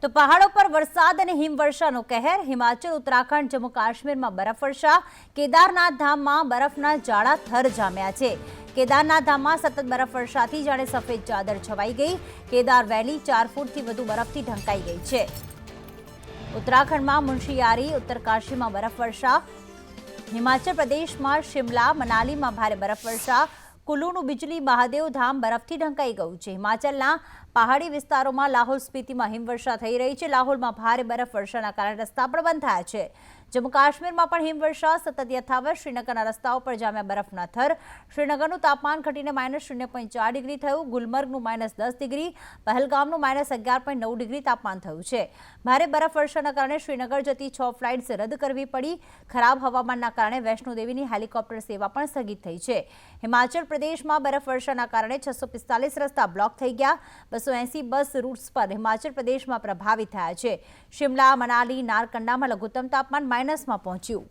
તો પહાડો પર વરસાદ અને હિમવર્ષાનો કહેર। હિમાચલ, ઉત્તરાખંડ, જમ્મુ કાશ્મીરમાં બરફવર્ષા। કેદારનાથ ધામમાં બરફના જાડા થર જામ્યા છે। કેદારનાથ ધામમાં સતત બરફવર્ષાથી જાણે સફેદ ચાદર છવાઈ ગઈ। કેદાર વેલી 4 ફૂટથી વધુ બરફથી ઢંકાઈ ગઈ છે। ઉત્તરાખંડમાં મુનશિયારી, ઉત્તરકાશીમાં બરફવર્ષા। હિમાચલ પ્રદેશમાં શિમલા, મનાલીમાં ભારે બરફવર્ષા। કુલ્લુનું બિજલી મહાદેવ ધામ બરફથી ઢંકાઈ ગયું છે। હિમાચલના પહાડી વિસ્તારોમાં લાહોલ સ્પીતિમાં હિમવર્ષા થઈ રહી છે। લાહોલમાં ભારે બરફવર્ષાના કારણે રસ્તા પણ બંધ થયા છે। જમ્મુ કાશ્મીરમાં પણ હિમવર્ષા સતત યથાવત। શ્રીનગરના રસ્તાઓ પર જામ્યા બરફના થર। શ્રીનગરનું તાપમાન ઘટીને -0.4 ડિગ્રી થયું। ગુલમર્ગનું -10 ડિગ્રી, પહેલગામનું -11.9 ડિગ્રી તાપમાન થયું છે। ભારે બરફવર્ષાના કારણે શ્રીનગર જતી 6 ફ્લાઇટ્સ રદ કરવી પડી। ખરાબ હવામાનના કારણે વૈષ્ણોદેવીની હેલિકોપ્ટર સેવા પણ સ્થગિત થઈ છે। હિમાચલ પ્રદેશમાં બરફવર્ષાના કારણે 645 રસ્તા બ્લોક થઈ ગયા। 280 બસ રૂટ્સ પર હિમાચલ પ્રદેશમાં પ્રભાવિત થયા છે। શિમલા, મનાલી, નારકંડામાં લઘુત્તમ તાપમાન માઇનસમાં પહોંચ્યું।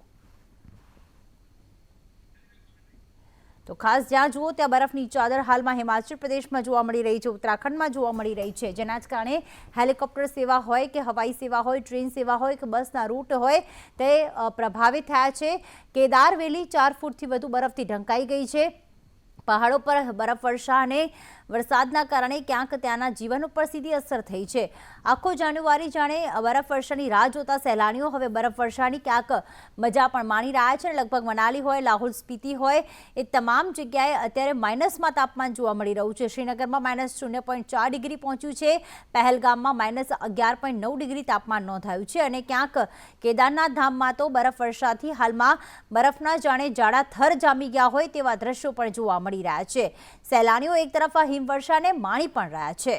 તો ખાસ જ્યાં જુઓ ત્યાં બરફની ચાદર હાલમાં હિમાચલ પ્રદેશમાં જોવા મળી રહી છે, ઉત્તરાખંડમાં જોવા મળી રહી છે, જેના જ કારણે હેલિકોપ્ટર સેવા હોય કે હવાઈ સેવા હોય, ટ્રેન સેવા હોય કે બસના રૂટ હોય તે પ્રભાવિત થયા છે। કેદાર વેલી 4 ફૂટથી વધુ બરફથી ઢંકાઈ ગઈ છે। પહાડો પર બરફવર્ષા અને વરસાદના કારણે ક્યાંક ત્યાંના જીવન ઉપર સીધી અસર થઈ છે। આખો જાન્યુઆરી જાણે બરફવર્ષાની રાહ જોતા સહેલાણીઓ હવે બરફવર્ષાની ક્યાંક મજા પણ માણી રહ્યા છે। લગભગ મનાલી હોય, લાહોલ સ્પીતિ હોય, એ તમામ જગ્યાએ અત્યારે માઇનસમાં તાપમાન જોવા મળી રહ્યું છે। શ્રીનગરમાં -0.4 ડિગ્રી પહોંચ્યું છે। પહેલગામમાં -11.9 ડિગ્રી તાપમાન નોંધાયું છે અને ક્યાંક કેદારનાથ ધામમાં તો બરફવર્ષાથી હાલમાં બરફના જાણે જાડા થર જામી ગયા હોય તેવા દ્રશ્યો પણ જોવા મળી રહ્યા છે। સહેલાણીઓ એક તરફ આ હિમવર્ષાને માણી પણ રહ્યા છે।